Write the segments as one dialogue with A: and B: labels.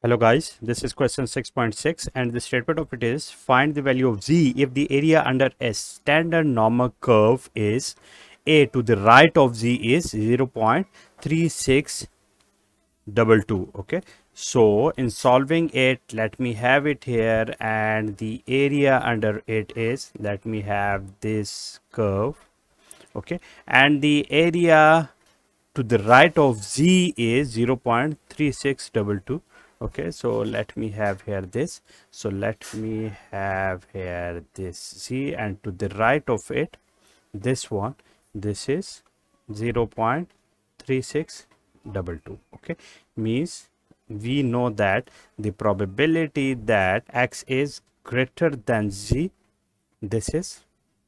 A: Hello guys, this is question 6.6 and the statement of it is find the value of z if the area under a standard normal curve is a to the right of z is 0.3622. Okay, so in solving it, let me have it here, and the area under it is, let me have this curve. Okay, and the area to the right of z is 0.3622. Okay, so let me have here this, so let me have here this z, and to the right of it, this one, this is 0.3622. Okay, means we know that the probability that x is greater than z, this is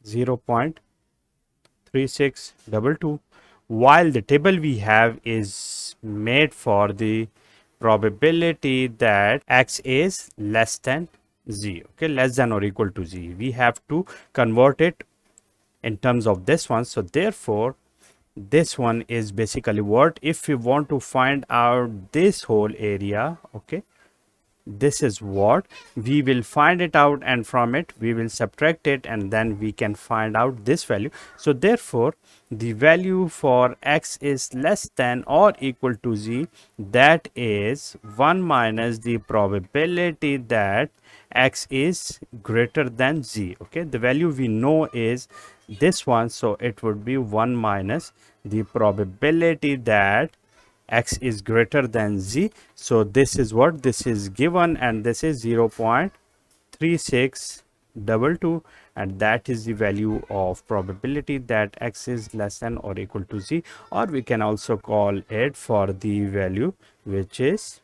A: 0.3622, while the table we have is made for the probability that x is less than z. Okay, less than or equal to z. We have to convert it in terms of this one. So therefore, this one is basically what, if we want to find out this whole area, okay, this is what we will find it out, and from it we will subtract it, and then we can find out this value. So therefore, the value for x is less than or equal to z, that is 1 minus the probability that x is greater than z. Okay, the value we know is this one, so it would be 1 minus the probability that x is greater than z. So this is what this is given, and this is 0.3622, and that is the value of probability that x is less than or equal to z, or we can also call it for the value which is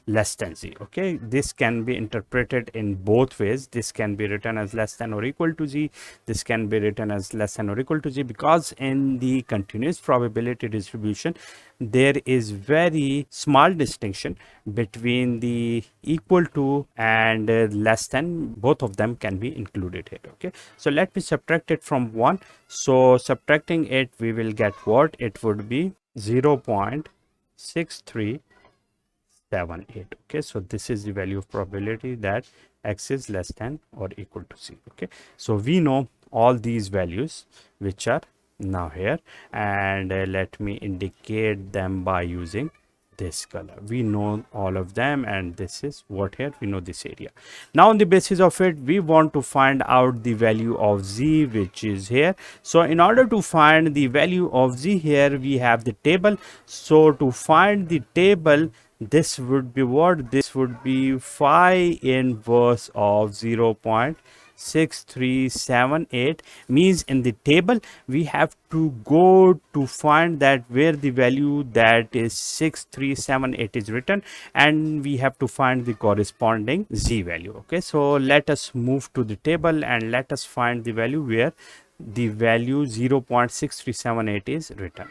A: less than z. Okay, this can be interpreted in both ways. This can be written as less than or equal to z, this can be written as less than or equal to z, because in the continuous probability distribution there is very small distinction between the equal to and less than. Both of them can be included here. Okay, so let me subtract it from 1. So subtracting it, we will get what it would be 0.6378. Okay, so this is the value of probability that x is less than or equal to z. Okay, so we know all these values which are now here, and let me indicate them by using this color. We know all of them, and this is what here we know this area. Now on the basis of it, we want to find out the value of z, which is here. So in order to find the value of z here, we have the table. So to find the table, this would be what, this would be phi inverse of 0.6378, means in the table we have to go to find that where the value that is 6378 is written, and we have to find the corresponding z value. Okay, so let us move to the table and let us find the value where the value 0.6378 is written.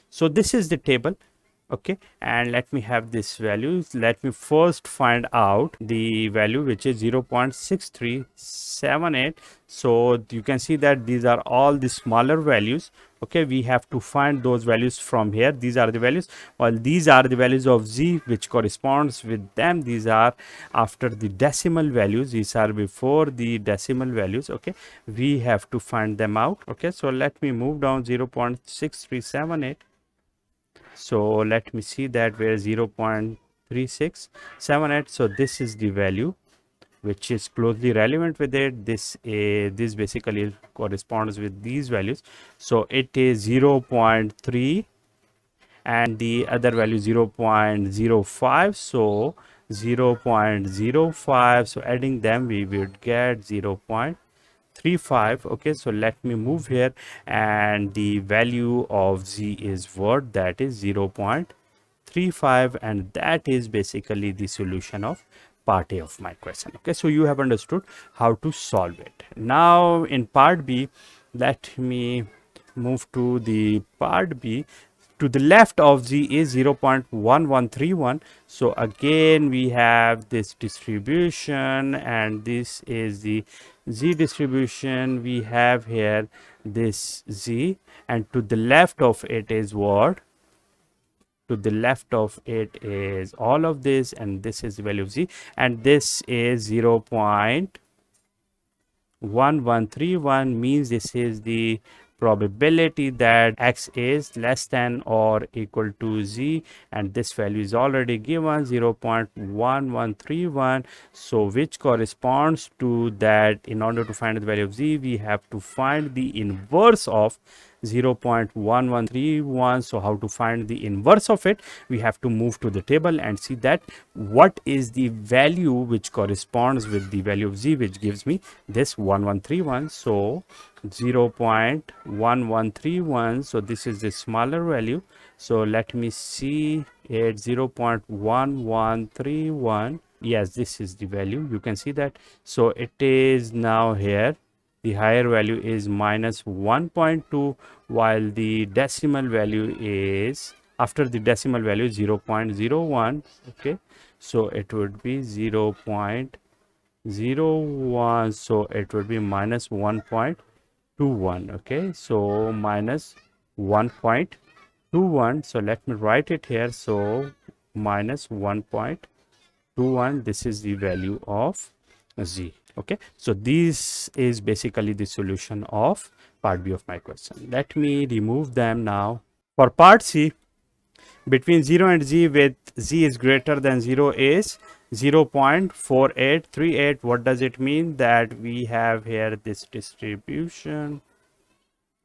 A: So this is the table. Okay, and let me have this value. Let me first find out the value which is 0.6378. so you can see that these are all the smaller values. Okay, we have to find those values from here. These are the values, while these are the values of z which corresponds with them. These are after the decimal values, these are before the decimal values. Okay, we have to find them out. Okay, so let me move down 0.6378. so let me see that where 0.3678. so this is the value which is closely relevant with it. This basically corresponds with these values. So it is 0.3 and the other value 0.05. so 0.05, so adding them we would get 0.35. Okay, so let me move here, and the value of z is what, that is 0.35, and that is basically the solution of part A of my question. Okay, so you have understood how to solve it. Now in part B, let me move to the part B. To the left of z is 0.1131. so again we have this distribution, and this is the z distribution. We have here this z, and to the left of it is what, to the left of it is all of this, and this is the value of z, and this is 0.1131, means this is the probability that x is less than or equal to z, and this value is already given 0.1131. so which corresponds to that. In order to find the value of z, we have to find the inverse of 0.1131. so how to find the inverse of it? We have to move to the table and see that what is the value which corresponds with the value of z, which gives me this 1131. so 0.1131, so this is the smaller value. So let me see it, 0.1131. yes, this is the value, you can see that. So it is now here, the higher value is minus 1.2, while the decimal value is, after the decimal value is 0.01. okay, so it would be 0.01, so it would be minus 1.21. okay, so minus 1.21. so let me write it here. So minus 1.21, this is the value of z. okay, so this is basically the solution of part B of my question. Let me remove them now. For part C, between 0 and z with z is greater than 0 is 0.4838. what does it mean? That we have here this distribution.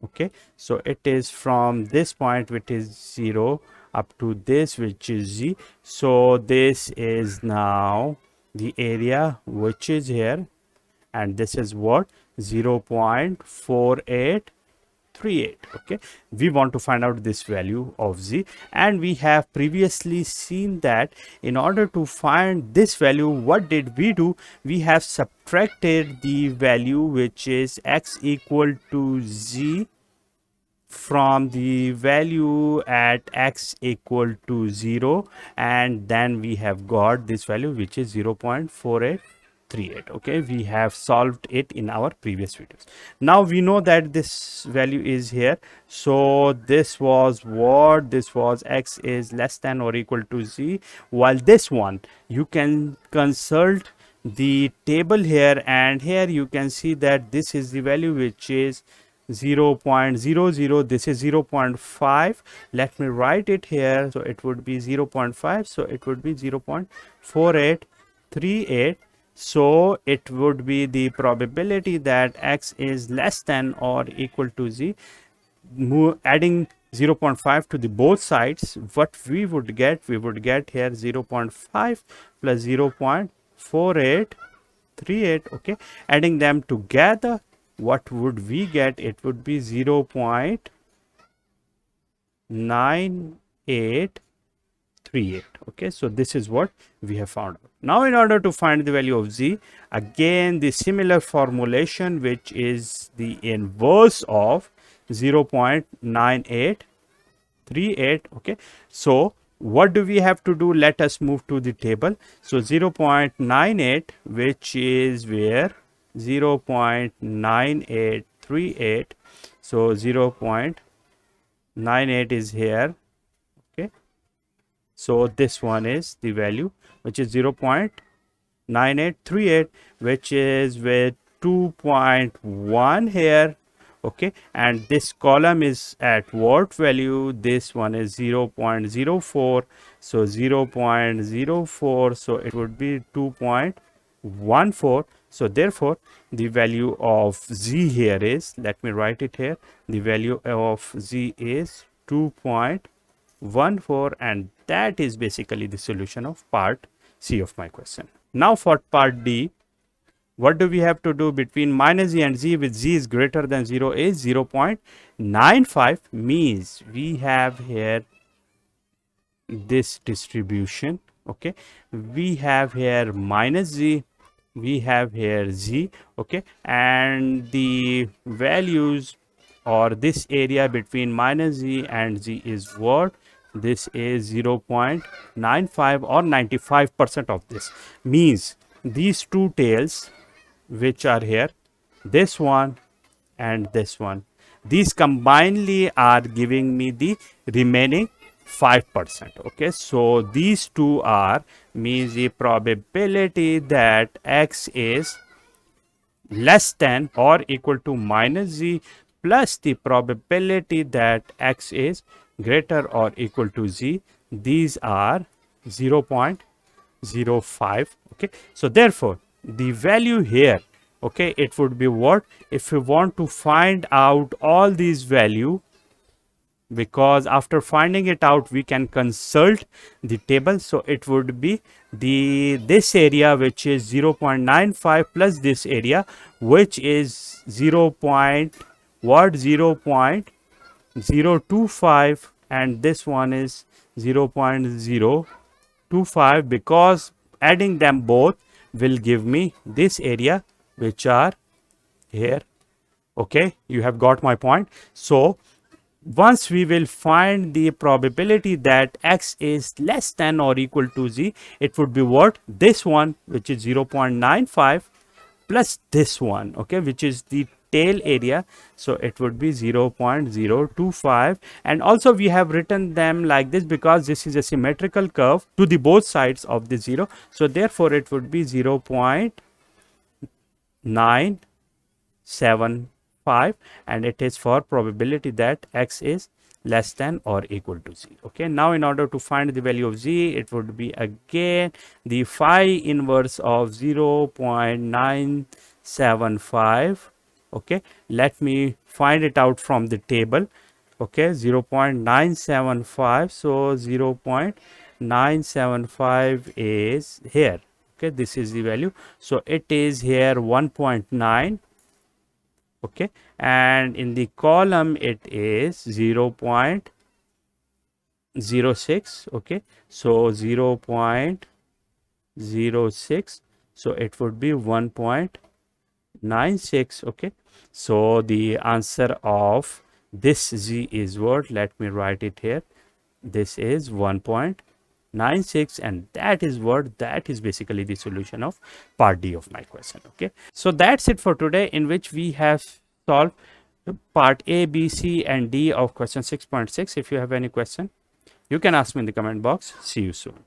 A: okay, so it is from this point, which is 0, up to this, which is z. so this is now the area which is here, and this is what? 0.4838. okay, we want to find out this value of z, and we have previously seen that in order to find this value, what did we do? We have subtracted the value which is x equal to z from the value at x equal to 0, and then we have got this value which is 0.4838. okay, we have solved it in our previous videos. Now we know that this value is here. So this was what? This was x is less than or equal to z, while this one, you can consult the table here, and here you can see that this is the value which is 0.00. this is 0.5. let me write it here. so it would be 0.5, so it would be 0.4838. so it would be the probability that x is less than or equal to z. Adding 0.5 to the both sides, what we would get? We would get here 0.5 plus 0.4838. okay, adding them together, what would we get? It would be 0.9838. okay, so this is what we have found out. Now in order to find the value of z, again the similar formulation, which is the inverse of 0.9838. okay, so what do we have to do? Let us move to the table. So 0.98, which is where? 0.9838. so 0.98 is here. okay, so this one is the value which is 0.9838, which is with 2.1 here. okay, and this column is at what value? This one is 0.04, so 0.04, so it would be 2.14. so therefore the value of z here is, let me write it here, the value of z is 2.14, and that is basically the solution of part C of my question. Now for part D, what do we have to do? Between minus z and z with z is greater than 0 is 0.95, means we have here this distribution. okay, we have here minus z, we have here z. okay, and the values or this area between minus z and z is what? This is 0.95 or 95% of this, means these two tails which are here, this one and this one, these combinedly are giving me the remaining 5%. Okay, so these two are means the probability that x is less than or equal to minus z plus the probability that x is greater or equal to z. These are 0.05. Okay, so therefore the value here, okay, it would be what if we want to find out all these value, because after finding it out we can consult the table. So it would be this area which is 0.95 plus this area which is 0.025, and this one is 0.025, because adding them both will give me this area which are here. Okay, you have got my point. So once we will find the probability that x is less than or equal to z, it would be what this one which is 0.95 plus this one, okay, which is the tail area. So it would be 0.025, and also we have written them like this because this is a symmetrical curve to the both sides of the 0. So therefore it would be 0.975, and it is for probability that x is less than or equal to z. Okay, now in order to find the value of z, it would be again the phi inverse of 0.975. okay, let me find it out from the table. Okay, 0.975, so 0.975 is here. Okay, this is the value, so it is here 1.9. okay, and in the column it is 0.06. okay, so 0.06, so it would be 1.96. okay, so the answer of this z is what, let me write it here, this is 1.96, and that is what, that is basically the solution of part D of my question. Okay, so that's it for today, in which we have solved part A, B, C and D of question 6.6. if you have any question, you can ask me in the comment box. See you soon.